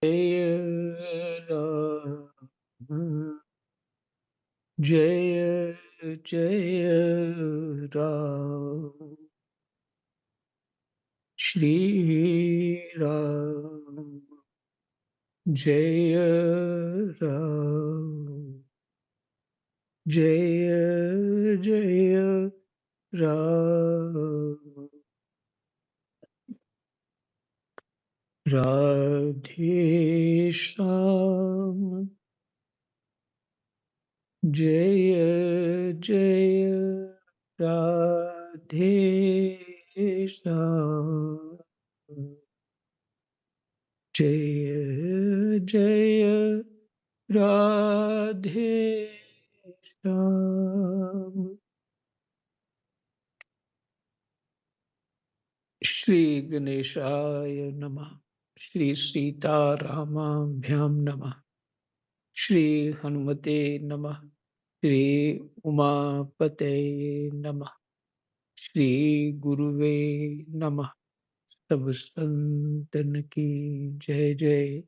जय राम, जय जय राम। श्री राम, जय राम, जय जय राम। राधे श्याम, जय जय राधे श्याम, जय जय राधे श्याम। श्री गणेशाय नमः। श्री सीतारामाभ्याम नमः। श्री हनुमते नमः। श्री उमापते नमः। श्री गुरुवे नमः। सब संतन की जय जय।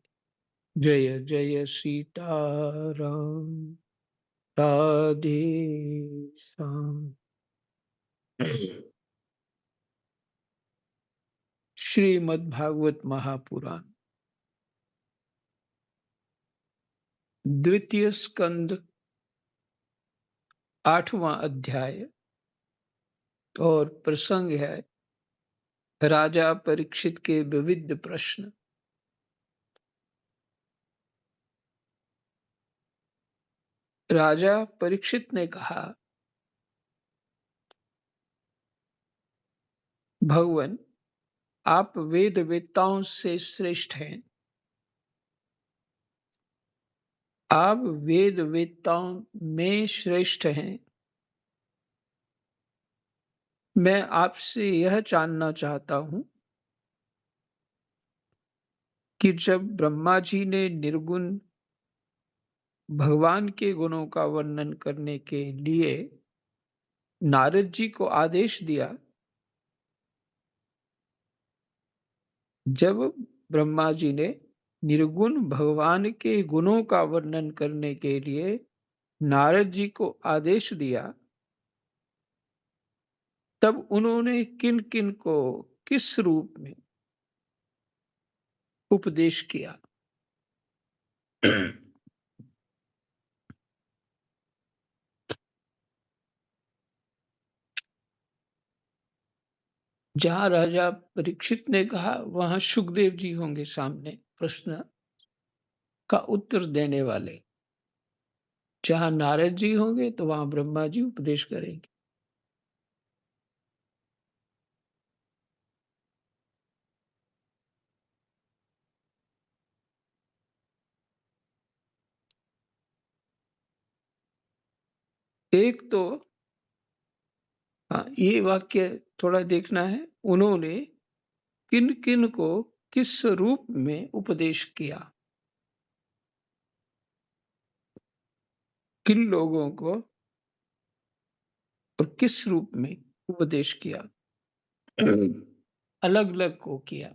जय जय सीताराम, राधे श्याम। श्रीमद् भागवत महापुराण द्वितीय स्कंद 8वां अध्याय और प्रसंग है राजा परीक्षित के विविध प्रश्न। राजा परीक्षित ने कहा, भगवान, आप वेद वेत्ताओं से श्रेष्ठ हैं। आप वेद वेत्ताओं में श्रेष्ठ हैं। मैं आपसे यह जानना चाहता हूं कि जब ब्रह्मा जी ने निर्गुण भगवान के गुणों का वर्णन करने के लिए नारद जी को आदेश दिया, जब ब्रह्मा जी ने निर्गुण भगवान के गुणों का वर्णन करने के लिए नारद जी को आदेश दिया, तब उन्होंने किन किन को किस रूप में उपदेश किया। जहां राजा परीक्षित ने कहा, वहां सुखदेव जी होंगे सामने प्रश्न का उत्तर देने वाले। जहां नारद जी होंगे तो वहां ब्रह्मा जी उपदेश करेंगे। एक तो हाँ, ये वाक्य थोड़ा देखना है। उन्होंने किन किन को किस रूप में उपदेश किया, किन लोगों को और किस रूप में उपदेश किया, अलग अलग को किया।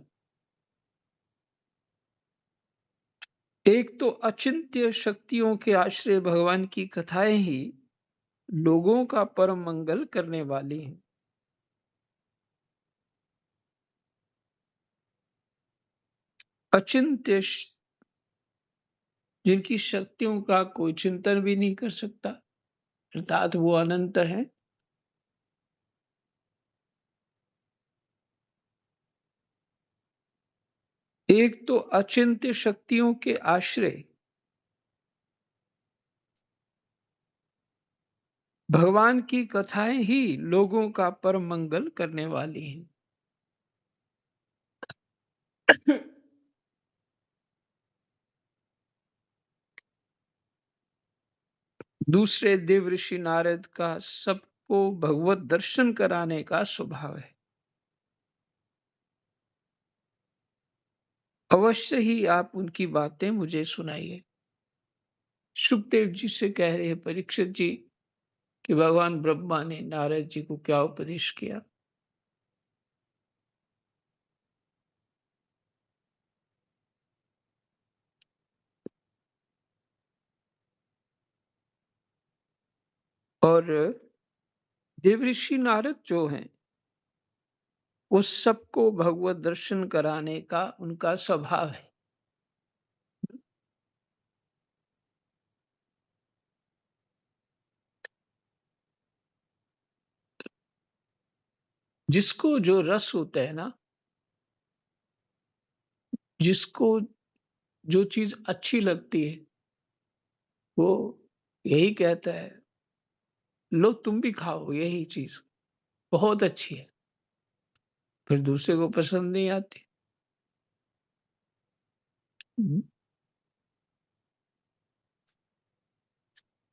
एक तो अचिंत्य शक्तियों के आश्रय भगवान की कथाएं ही लोगों का परम मंगल करने वाली हैं। अचिंत्य जिनकी शक्तियों का कोई चिंतन भी नहीं कर सकता, अर्थात वो अनंत है। एक तो अचिंत्य शक्तियों के आश्रय भगवान की कथाएं ही लोगों का परम मंगल करने वाली हैं। दूसरे देव ऋषि नारद का सबको भगवत दर्शन कराने का स्वभाव है। अवश्य ही आप उनकी बातें मुझे सुनाइए। सुखदेव जी से कह रहे हैं परीक्षित जी कि भगवान ब्रह्मा ने नारद जी को क्या उपदेश किया। और देवऋषि नारद जो हैं, वो सबको भगवत दर्शन कराने का उनका स्वभाव है। जिसको जो रस होता है ना, जिसको जो चीज़ अच्छी लगती है, वो यही कहता है, "लो तुम भी खाओ यही चीज़, बहुत अच्छी है।" फिर दूसरे को पसंद नहीं आती। हुँ,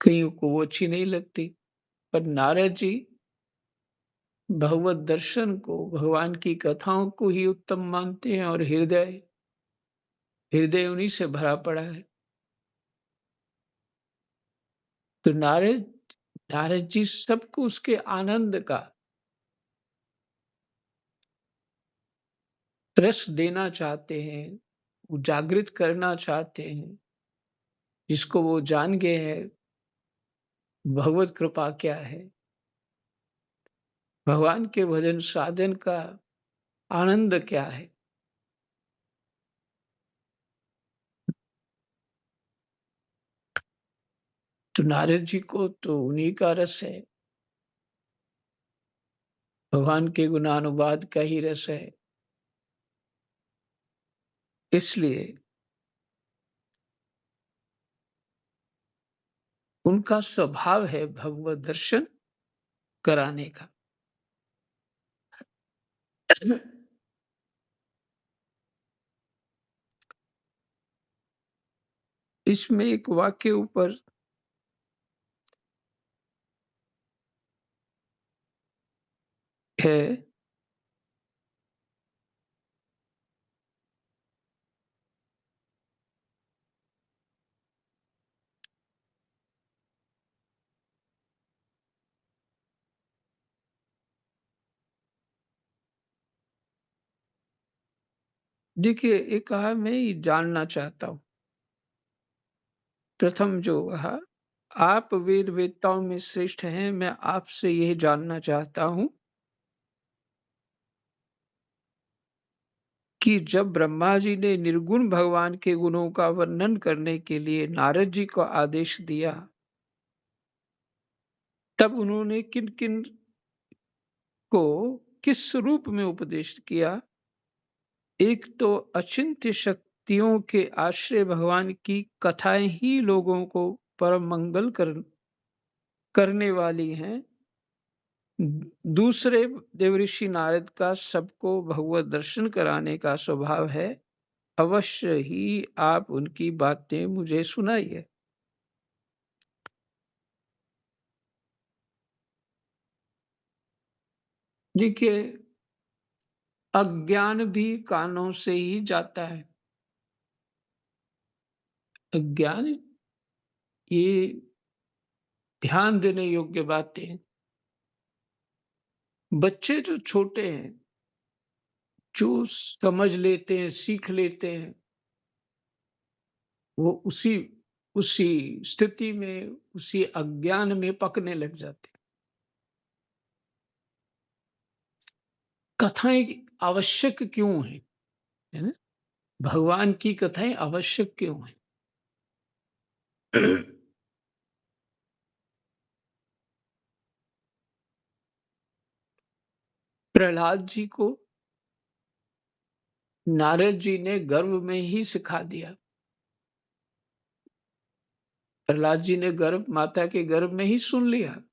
कईयों को वो अच्छी नहीं लगती। पर नारद जी भगवत दर्शन को, भगवान की कथाओं को ही उत्तम मानते हैं और हृदय हृदय उन्हीं से भरा पड़ा है। तो नारद नारद जी सबको उसके आनंद का रस देना चाहते हैं, जागृत करना चाहते हैं, जिसको वो जान गए हैं भगवत कृपा क्या है, भगवान के भजन साधन का आनंद क्या है। तो नारद जी को तो उन्हीं का रस है, भगवान के गुणानुवाद का ही रस है। इसलिए उनका स्वभाव है भगवत दर्शन कराने का। इसमें एक वाक्य ऊपर है, देखिए एक कहा मैं ये जानना चाहता हूँ। प्रथम जो कहा, आप वेद वेत्ताओं में श्रेष्ठ हैं, मैं आपसे यही जानना चाहता हूँ कि जब ब्रह्मा जी ने निर्गुण भगवान के गुणों का वर्णन करने के लिए नारद जी को आदेश दिया, तब उन्होंने किन-किन को किस रूप में उपदेश किया? एक तो अचिंत्य शक्तियों के आश्रय भगवान की कथाएँ ही लोगों को परम मंगल करने वाली हैं। दूसरे देवऋषि नारद का सबको भगवत दर्शन कराने का स्वभाव है। अवश्य ही आप उनकी बातें मुझे सुनाइए। देखिए, अज्ञान भी कानों से ही जाता है। अज्ञान ये ध्यान देने योग्य बातें हैं। बच्चे जो छोटे हैं, जो समझ लेते हैं, सीख लेते हैं, वो उसी उसी स्थिति में, उसी अज्ञान में पकने लग जाते हैं। कथाएँ आवश्यक क्यों हैं? है ना? भगवान की कथाएँ आवश्यक क्यों हैं? प्रहलाद जी को नारद जी ने गर्भ में ही सिखा दिया। प्रहलाद जी ने गर्भ माता के गर्भ में ही सुन लिया।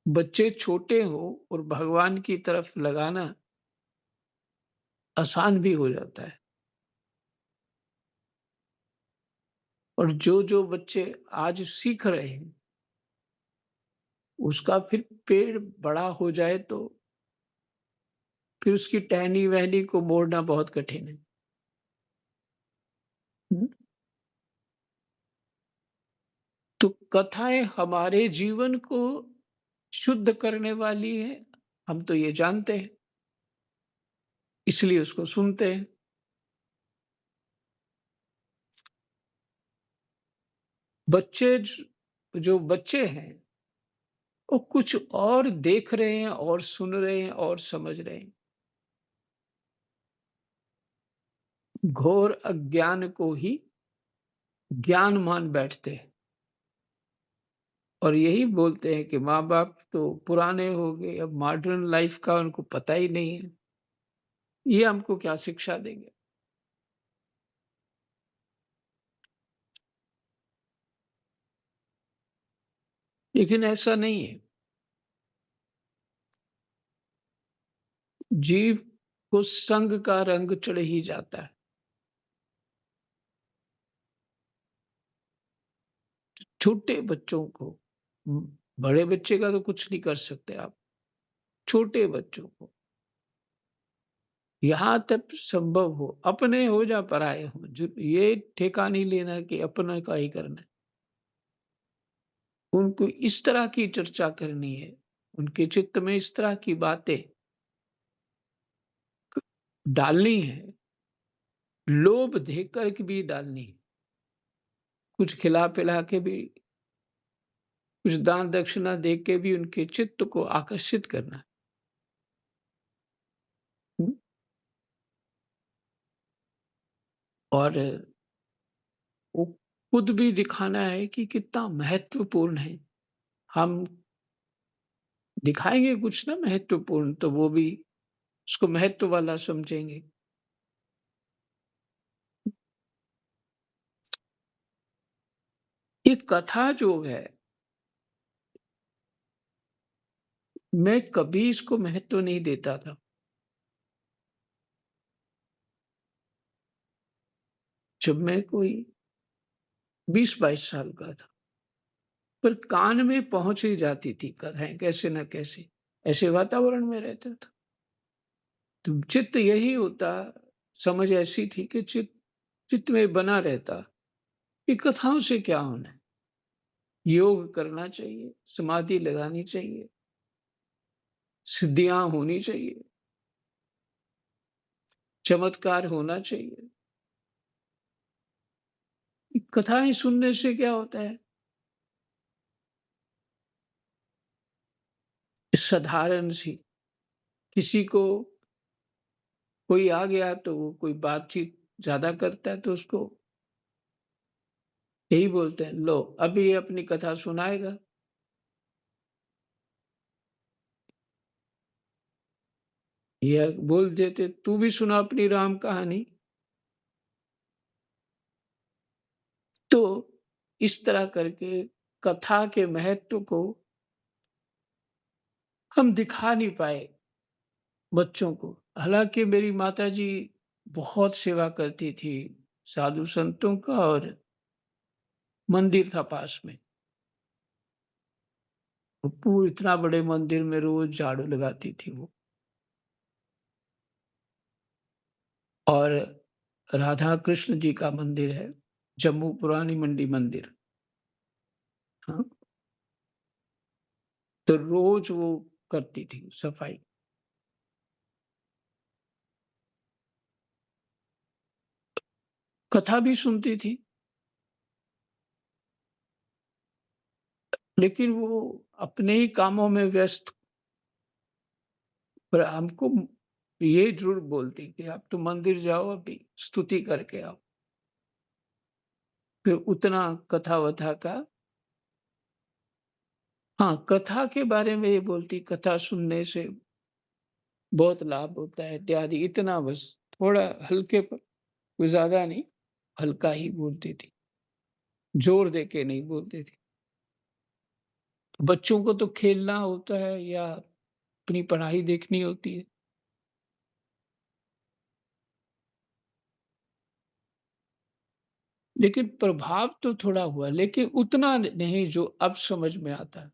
बच्चे छोटे हों और भगवान की तरफ लगाना आसान भी हो जाता है। और जो-जो बच्चे आज सीख रहे हैं, उसका फिर पेड़ बड़ा हो जाए तो फिर उसकी टहनी-वहनी को मोड़ना बहुत कठिन है। हुँ? तो कथाएँ हमारे जीवन को शुद्ध करने वाली हैं, हम तो ये जानते हैं, इसलिए उसको सुनते हैं। बच्चे जो बच्चे हैं, वो कुछ और देख रहे हैं और सुन रहे हैं और समझ रहे हैं। घोर अज्ञान को ही ज्ञान मान बैठते हैं और यही बोलते हैं कि माँ-बाप तो पुराने हो गए, अब मॉडर्न लाइफ का उनको पता ही नहीं है। ये हमको क्या शिक्षा देंगे? लेकिन ऐसा नहीं है। जीव को संग का रंग चढ़ ही जाता है। छोटे बच्चों को बड़े बच्चे का तो कुछ नहीं कर सकते आप। छोटे बच्चों को यहाँ तक संभव हो, अपने हो या पराये हो, जो ये ठेका नहीं लेना कि अपने का ही करना है। उनको इस तरह की चर्चा करनी है, उनके चित्त में इस तरह की बातें डालनी है, लोभ देकर के भी डालनी है। कुछ खिला-पिला के भी, कुछ दान दक्षिणा दे के भी उनके चित्त को आकर्षित करना है। हुँ, और वो खुद भी दिखाना है कि कितना महत्वपूर्ण है। हम दिखाएँगे कुछ ना महत्वपूर्ण, तो वो भी उसको महत्व वाला समझेंगे। ये कथा जो है, मैं कभी इसको महत्व नहीं देता था। जब मैं कोई 20-22 साल का था, पर कान में पहुँच ही जाती थी कथाएँ कैसे न कैसे, ऐसे वातावरण में रहता था। तो चित्त यही होता, समझ ऐसी थी कि चित्त में बना रहता कि कथाओं से क्या होना है? योग करना चाहिए, समाधि लगानी चाहिए, सिद्धियाँ होनी चाहिए, चमत्कार होना चाहिए। कथाएँ सुनने से क्या होता है? साधारण सी, किसी को कोई आ गया तो वो कोई बातचीत ज़्यादा करता है तो उसको यही बोलते हैं, लो अभी ये अपनी कथा सुनाएगा। या बोल देते, तू भी सुना अपनी राम कहानी। तो इस तरह करके कथा के महत्व को हम दिखा नहीं पाए बच्चों को। हालाँकि मेरी माताजी बहुत सेवा करती थी साधु संतों का, और मंदिर था पास में। इतना बड़े मंदिर में रोज़ झाड़ू लगाती थी वो। और राधा कृष्ण जी का मंदिर है, जम्मू पुरानी मंडी मंदिर। हाँ, तो रोज़ वो करती थी सफाई। कथा भी सुनती थी, लेकिन वो अपने ही कामों में व्यस्त। पर हमको ये ज़रूर बोलती कि आप तो मंदिर जाओ, अभी स्तुति करके आओ। फिर उतना कथा-वथा का, हाँ, कथा के बारे में ये बोलती, कथा सुनने से बहुत लाभ होता है इत्यादि, इतना बस, थोड़ा हल्के पर, कोई ज़्यादा नहीं, हल्का ही बोलती थी, ज़ोर दे के नहीं बोलती थी। बच्चों को तो खेलना होता है या अपनी पढ़ाई देखनी होती है। लेकिन प्रभाव तो थोड़ा हुआ, लेकिन उतना नहीं जो अब समझ में आता है।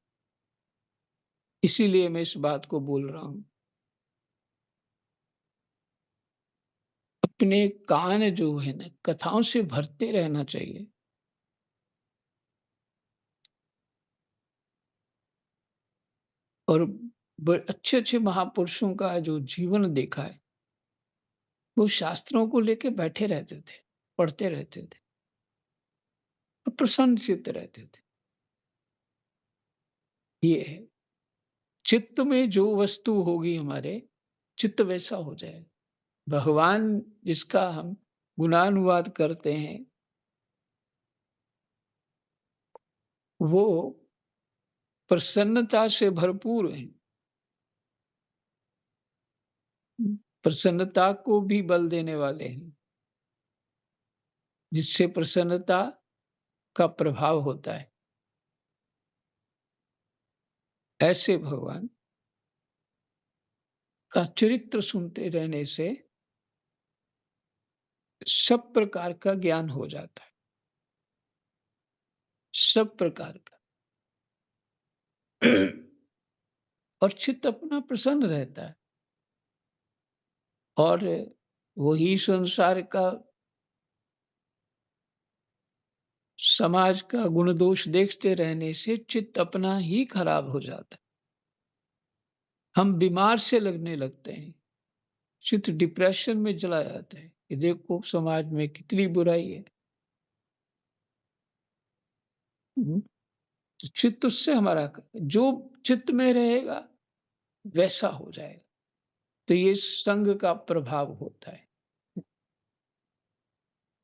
इसीलिए मैं इस बात को बोल रहा हूँ। अपने कान जो है ना, कथाओं से भरते रहना चाहिए। और अच्छे-अच्छे महापुरुषों का जो जीवन देखा है, वो शास्त्रों को लेके बैठे रहते थे, पढ़ते रहते थे। प्रसन्न चित्त रहते थे। ये है, चित्त में जो वस्तु होगी हमारे, चित्त वैसा हो जाएगा। भगवान जिसका हम गुणानुवाद करते हैं, वो प्रसन्नता से भरपूर हैं। प्रसन्नता को भी बल देने वाले हैं, जिससे प्रसन्नता का प्रभाव होता है। ऐसे भगवान का चरित्र सुनते रहने से सब प्रकार का ज्ञान हो जाता है, सब प्रकार का। और चित्त अपना प्रसन्न रहता है, और वही संसार का, समाज का गुण दोष देखते रहने से चित्त अपना ही खराब हो जाता है। हम बीमार से लगने लगते हैं, चित्त डिप्रेशन में चला जाता है कि देखो समाज में कितनी बुराई है। तो चित्त उससे हमारा, जो चित्त में रहेगा वैसा हो जाएगा। तो ये संग का प्रभाव होता है।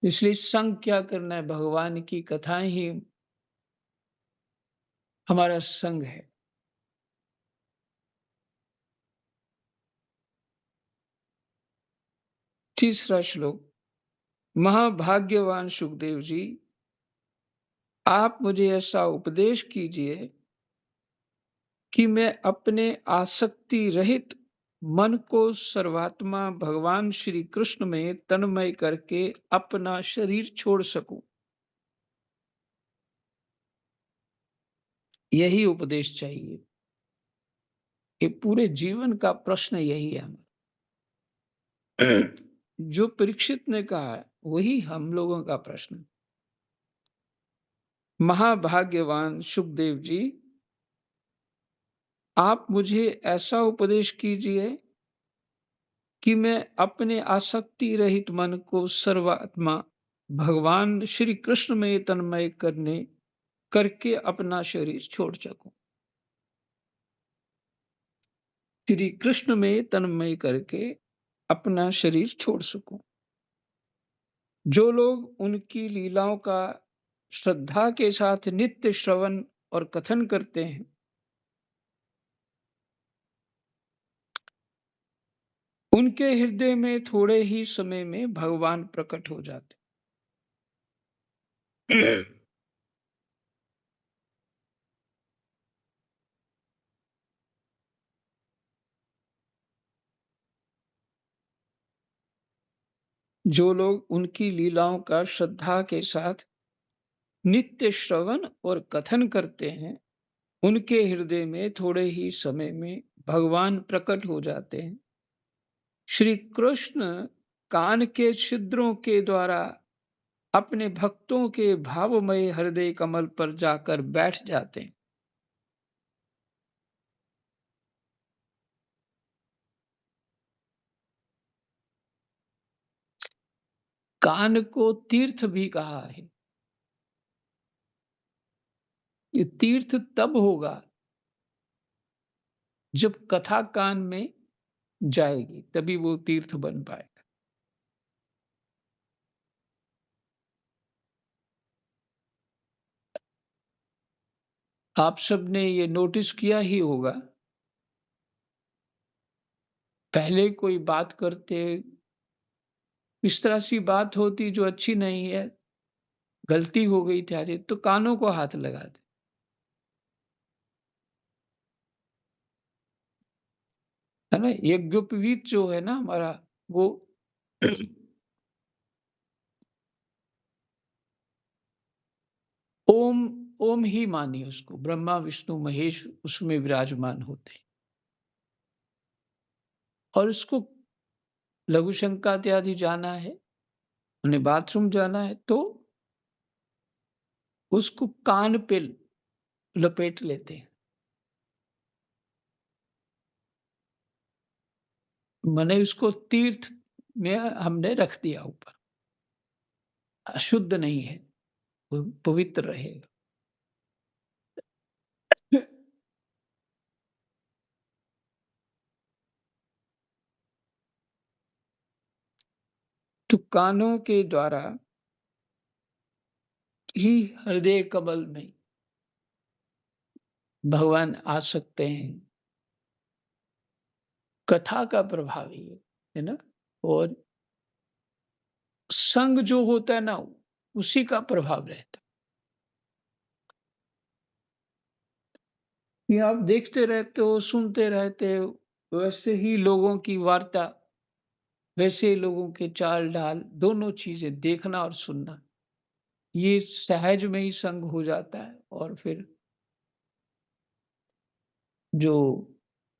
इसलिए संग क्या करना है, भगवान की कथाएं ही हमारा संग है। तीसरा श्लोक। महाभाग्यवान सुखदेव जी, आप मुझे ऐसा उपदेश कीजिए कि मैं अपने आसक्ति रहित मन को सर्वात्मा भगवान श्री कृष्ण में तन्मय करके अपना शरीर छोड़ सकूं। यही उपदेश चाहिए। ये पूरे जीवन का प्रश्न यही है हमारा। जो परीक्षित ने कहा है वही हम लोगों का प्रश्न है। महाभाग्यवान सुखदेव जी, आप मुझे ऐसा उपदेश कीजिए कि मैं अपने आसक्ति रहित मन को सर्वात्मा भगवान श्री कृष्ण में तन्मय करके अपना शरीर छोड़ सकूं। श्री कृष्ण में तन्मय करके अपना शरीर छोड़ सकूं। जो लोग उनकी लीलाओं का श्रद्धा के साथ नित्य श्रवण और कथन करते हैं, उनके हृदय में थोड़े ही समय में भगवान प्रकट हो जाते। जो लोग उनकी लीलाओं का श्रद्धा के साथ नित्य श्रवण और कथन करते हैं, उनके हृदय में थोड़े ही समय में भगवान प्रकट हो जाते हैं। श्री कृष्ण कान के छिद्रों के द्वारा अपने भक्तों के भावमय हृदय कमल पर जाकर बैठ जाते हैं। कान को तीर्थ भी कहा है। ये तीर्थ तब होगा जब कथा कान में जाएगी, तभी वो तीर्थ बन पाएगा। आप सबने ये नोटिस किया ही होगा, पहले कोई बात करते, इस तरह सी बात होती जो अच्छी नहीं है, गलती हो गई त्यारे, तो कानों को हाथ लगाते, है ना। यज्ञोपवीत जो है ना हमारा, वो ओम, ओम ही मानिए उसको, ब्रह्मा विष्णु महेश उसमें विराजमान होते हैं। और उसको लघु शंका इत्यादि जाना है, उन्हें बाथरूम जाना है, तो उसको कान पे लपेट लेते हैं। मैंने उसको तीर्थ में हमने रख दिया ऊपर, अशुद्ध नहीं है, पवित्र रहेगा। तो कानों के द्वारा ही हृदय कमल में भगवान आ सकते हैं। कथा का प्रभाव ही है ना? और संग जो होता है ना, उसी का प्रभाव रहता है। ये आप देखते रहते हो, सुनते रहते हो, वैसे ही लोगों की वार्ता, वैसे ही लोगों के चाल-ढाल, दोनों चीज़ें देखना और सुनना, ये सहज में ही संग हो जाता है। और फिर जो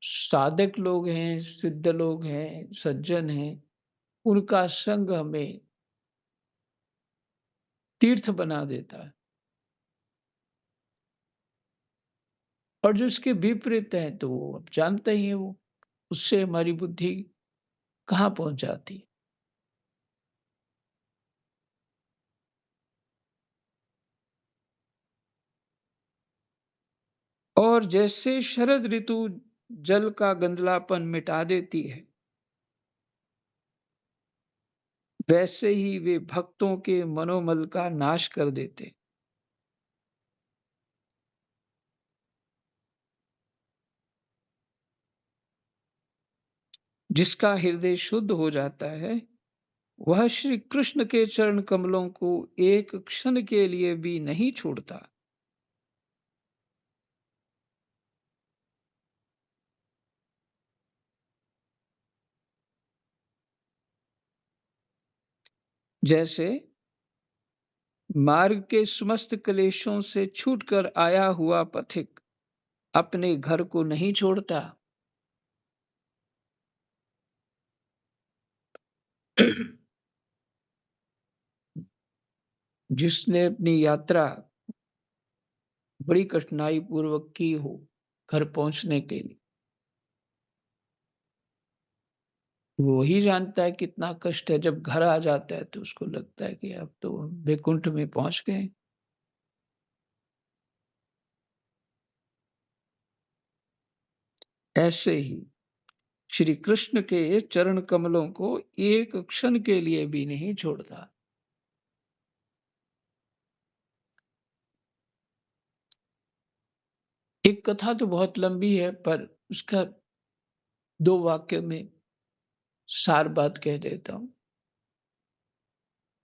साधक लोग हैं, सिद्ध लोग हैं, सज्जन हैं, उनका संग हमें तीर्थ बना देता है। और जो इसके विपरीत है, तो वो आप जानते ही हैं, वो उससे हमारी बुद्धि कहाँ पहुँच जाती है। और जैसे शरद ऋतु जल का गंधलापन मिटा देती है, वैसे ही वे भक्तों के मनोमल का नाश कर देते। जिसका हृदय शुद्ध हो जाता है, वह श्री कृष्ण के चरण कमलों को एक क्षण के लिए भी नहीं छोड़ता। जैसे मार्ग के समस्त क्लेशों से छूटकर आया हुआ पथिक अपने घर को नहीं छोड़ता। जिसने अपनी यात्रा बड़ी कठिनाई पूर्वक की हो घर पहुंचने के लिए, वो ही जानता है कितना कष्ट है। जब घर आ जाता है तो उसको लगता है कि अब तो वैकुंठ में पहुंच गए। ऐसे ही श्री कृष्ण के चरण कमलों को एक क्षण के लिए भी नहीं छोड़ता। एक कथा तो बहुत लंबी है, पर उसका दो वाक्य में सार बात कह देता हूँ।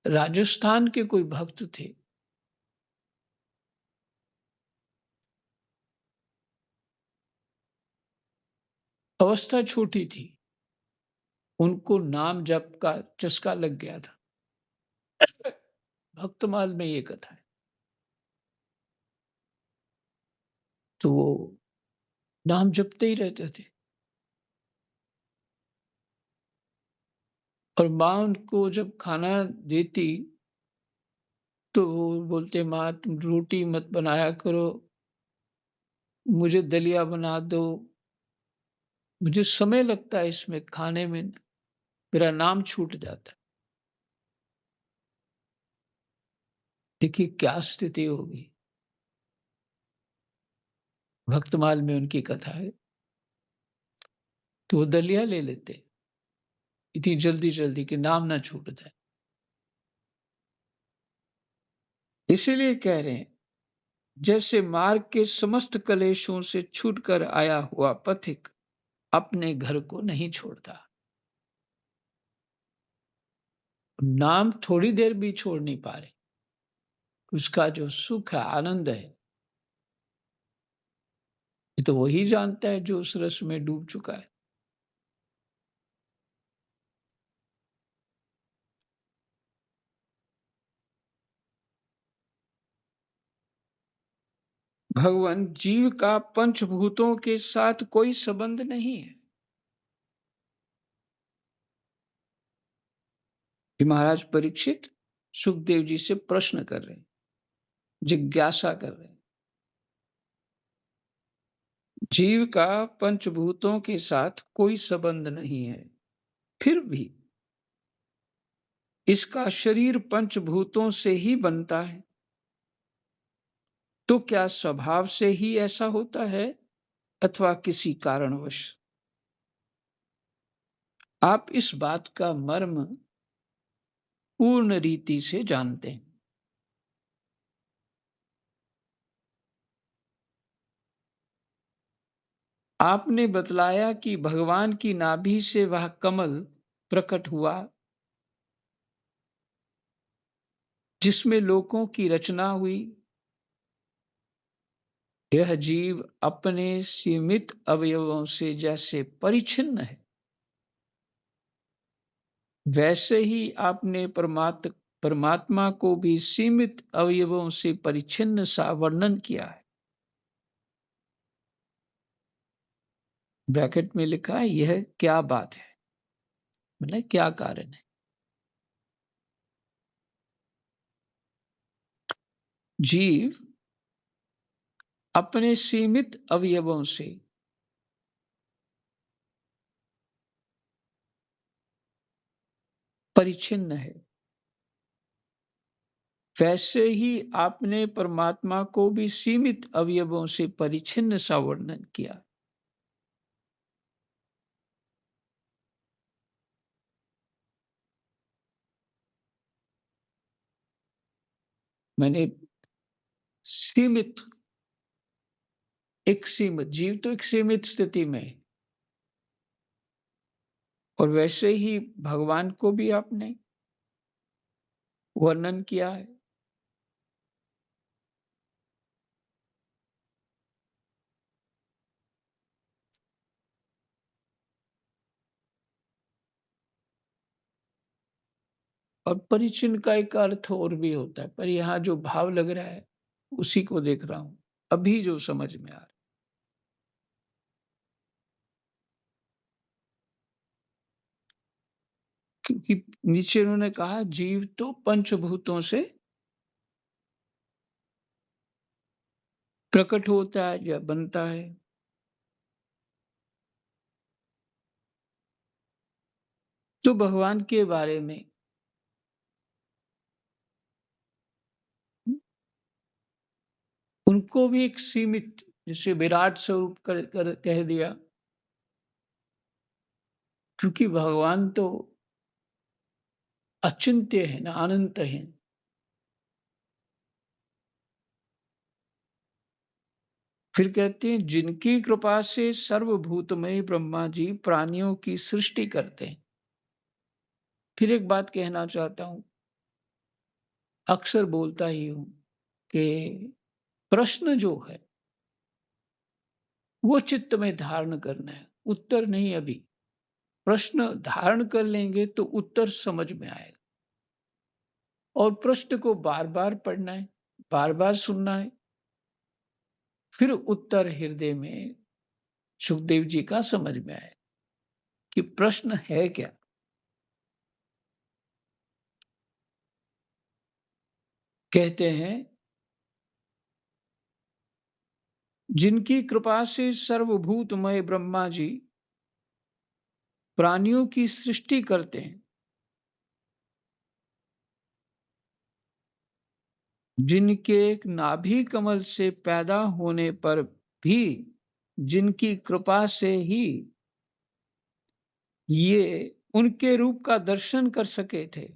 राजस्थान के कोई भक्त थे। अवस्था छोटी थी, उनको नाम जप का चस्का लग गया था। भक्तमाल में ये कथा है। तो वो नाम जपते ही रहते थे। और माँ उनको जब खाना देती, तो वो बोलते, माँ तुम रोटी मत बनाया करो, मुझे दलिया बना दो, मुझे समय लगता है इसमें खाने में, मेरा नाम छूट जाता है। देखिए क्या स्थिति होगी। भक्तमाल में उनकी कथा है। तो वो दलिया ले लेते, इतनी जल्दी जल्दी कि नाम ना छूट जाए। इसीलिए कह रहे हैं, जैसे मार्ग के समस्त कलेशों से छूटकर आया हुआ पथिक अपने घर को नहीं छोड़ता। नाम थोड़ी देर भी छोड़ नहीं पा रहे। उसका जो सुख है, आनंद है, ये तो वही जानता है जो उस रस में डूब चुका है। भगवान जीव का पंचभूतों के साथ कोई संबंध नहीं है। कि महाराज परीक्षित सुखदेव जी से प्रश्न कर रहे हैं, जिज्ञासा कर रहे हैं। जीव का पंचभूतों के साथ कोई संबंध नहीं है, फिर भी इसका शरीर पंचभूतों से ही बनता है। तो क्या स्वभाव से ही ऐसा होता है अथवा किसी कारणवश? आप इस बात का मर्म पूर्ण रीति से जानते हैं। आपने बतलाया कि भगवान की नाभि से वह कमल प्रकट हुआ जिसमें लोकों की रचना हुई। यह जीव अपने सीमित अवयवों से जैसे परिच्छिन्न है, वैसे ही आपने परमात्मा को भी सीमित अवयवों से परिच्छिन्न सा वर्णन किया है। ब्रैकेट में लिखा है, यह क्या बात है, मतलब क्या कारण है। जीव अपने सीमित अवयवों से परिच्छिन्न है, वैसे ही आपने परमात्मा को भी सीमित अवयवों से परिच्छिन्न सा वर्णन किया। मैंने सीमित, एक सीमित जीव तो एक सीमित स्थिति में है, और वैसे ही भगवान को भी आपने वर्णन किया है। और परिचिन का एक अर्थ और भी होता है, पर यहाँ जो भाव लग रहा है उसी को देख रहा हूं, अभी जो समझ में आ रहा है। क्योंकि नीचे उन्होंने कहा जीव तो पंचभूतों से प्रकट होता है या बनता है। तो भगवान के बारे में उनको भी एक सीमित, जिसे विराट स्वरूप कह दिया, क्योंकि भगवान तो अचिंत्य है ना, अनंत है। फिर कहते हैं जिनकी कृपा से सर्वभूतमय ब्रह्मा जी प्राणियों की सृष्टि करते हैं। फिर एक बात कहना चाहता हूं, अक्सर बोलता ही हूं कि प्रश्न जो है वो चित्त में धारण करना है, उत्तर नहीं। अभी प्रश्न धारण कर लेंगे तो उत्तर समझ में आएगा, और प्रश्न को बार बार पढ़ना है, बार बार सुनना है, फिर उत्तर हृदय में सुखदेव जी का समझ में आए कि प्रश्न है क्या। कहते हैं जिनकी कृपा से सर्वभूतमय ब्रह्मा जी प्राणियों की सृष्टि करते हैं, जिनके एक नाभि कमल से पैदा होने पर भी जिनकी कृपा से ही ये उनके रूप का दर्शन कर सके थे।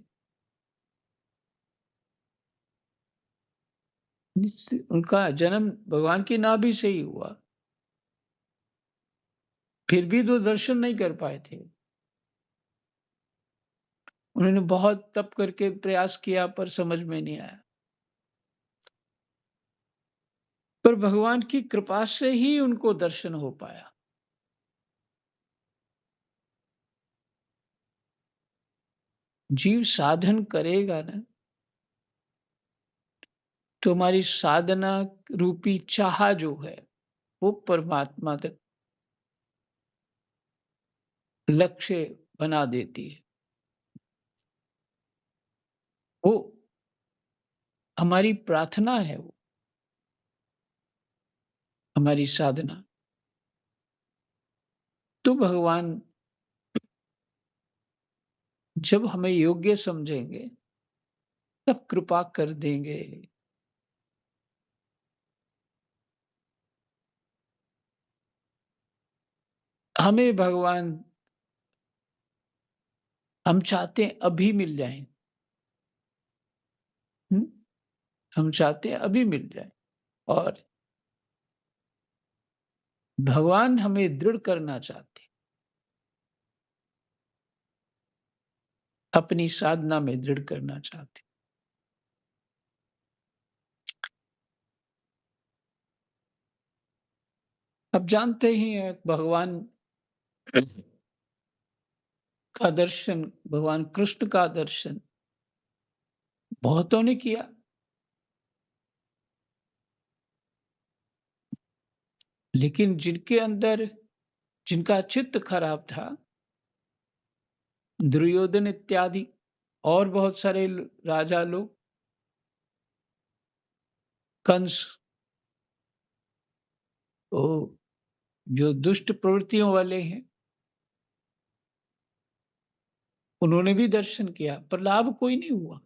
उनका जन्म भगवान की नाभि से ही हुआ, फिर भी तो दर्शन नहीं कर पाए थे। उन्होंने बहुत तप करके प्रयास किया पर समझ में नहीं आया, पर भगवान की कृपा से ही उनको दर्शन हो पाया। जीव साधन करेगा ना, तो हमारी साधना रूपी चाह जो है वो परमात्मा तक लक्ष्य बना देती है। वो हमारी प्रार्थना है, वो हमारी साधना। तो भगवान जब हमें योग्य समझेंगे तब कृपा कर देंगे। हमें भगवान हम चाहते हैं अभी मिल जाएँ। हुँ? हम चाहते हैं अभी मिल जाएँ और भगवान हमें दृढ़ करना चाहते हैं, अपनी साधना में दृढ़ करना चाहते हैं। अब जानते ही हैं भगवान का दर्शन, भगवान कृष्ण का दर्शन बहुतों ने किया, लेकिन जिनके अंदर जिनका चित्त खराब था, दुर्योधन इत्यादि और बहुत सारे राजा लोग, कंस, वो जो दुष्ट प्रवृत्तियों वाले हैं, उन्होंने भी दर्शन किया, पर लाभ कोई नहीं हुआ।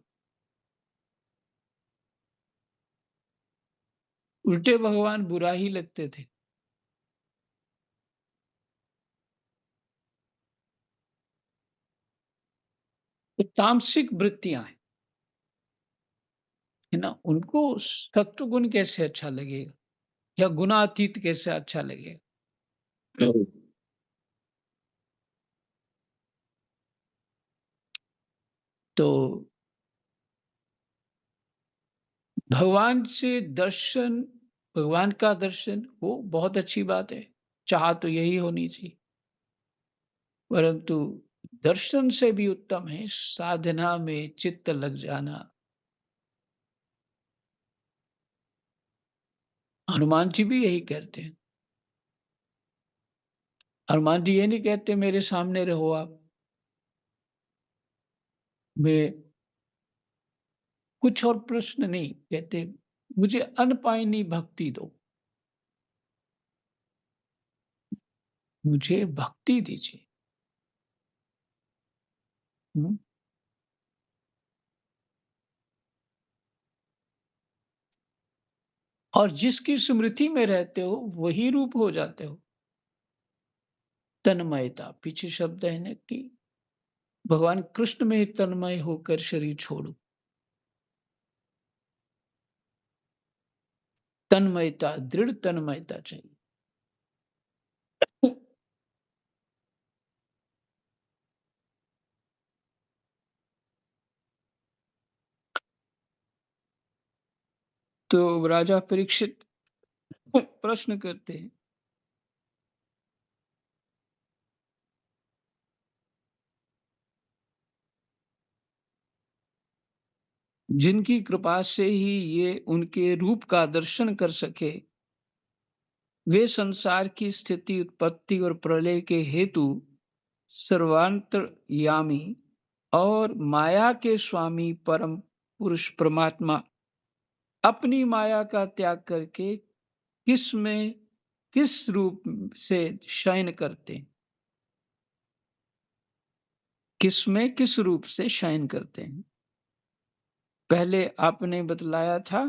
उल्टे भगवान बुरा ही लगते थे। तो तामसिक वृत्तियां हैं, है ना? उनको सत्व गुण कैसे अच्छा लगेगा या गुणातीत कैसे अच्छा लगेगा? तो भगवान से दर्शन, भगवान का दर्शन वो बहुत अच्छी बात है। चाह तो यही होनी चाहिए। परंतु दर्शन से भी उत्तम है साधना में चित्त लग जाना। हनुमान जी भी यही कहते हैं। हनुमान जी ये नहीं कहते मेरे सामने रहो आप, मैं कुछ और प्रश्न नहीं कहते, मुझे अनपायनी भक्ति दो, मुझे भक्ति दीजिए। हुँ? और जिसकी स्मृति में रहते हो वही रूप हो जाते हो। तन्मयता पीछे शब्द है ना कि भगवान कृष्ण में तन्मय होकर शरीर छोड़ो। तन्मयता, दृढ़ तन्मयता चाहिए। तो राजा परीक्षित प्रश्न करते हैं, जिनकी कृपा से ही ये उनके रूप का दर्शन कर सके, वे संसार की स्थिति, उत्पत्ति और प्रलय के हेतु सर्वांतर्यामी और माया के स्वामी परम पुरुष परमात्मा अपनी माया का त्याग करके किस में किस रूप से शयन करते हैं? किस में किस रूप से शयन करते हैं? पहले आपने बतलाया था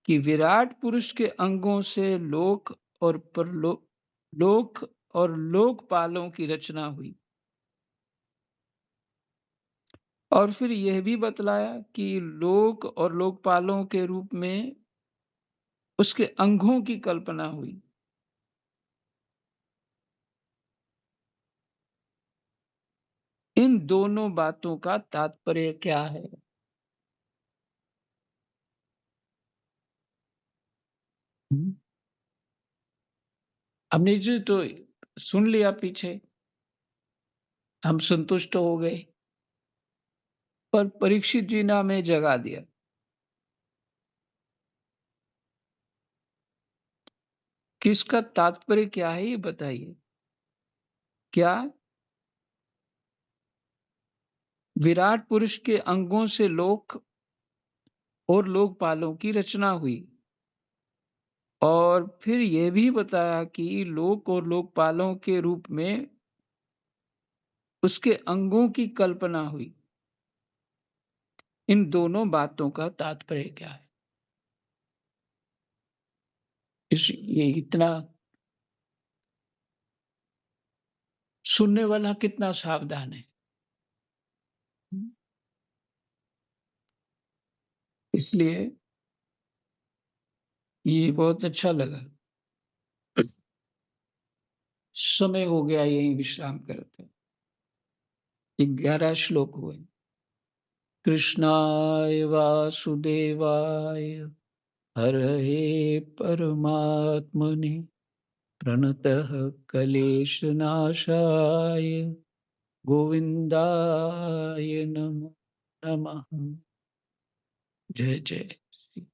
कि विराट पुरुष के अंगों से लोक और लोकपालों की रचना हुई। और फिर यह भी बतलाया कि लोक और लोकपालों के रूप में उसके अंगों की कल्पना हुई। इन दोनों बातों का तात्पर्य क्या है? हुँ। हमने जी तो सुन लिया पीछे, हम संतुष्ट हो गए, पर परीक्षित जी ने हमें जगा दिया। कि इसका तात्पर्य क्या है ये बताइए? क्या विराट पुरुष के अंगों से लोक और लोकपालों की रचना हुई और फिर यह भी बताया कि लोक और लोकपालों के रूप में उसके अंगों की कल्पना हुई। इन दोनों बातों का तात्पर्य क्या है? ये इतना सुनने वाला कितना सावधान है। इसलिए ये बहुत अच्छा लगा। समय हो गया, यहीं विश्राम करते हैं। 11 श्लोक हुए। कृष्णाय वासुदेवाय हरये परमात्मने प्रणतः क्लेशनाशाय गोविन्दाय नमो नमः। जय जय श्री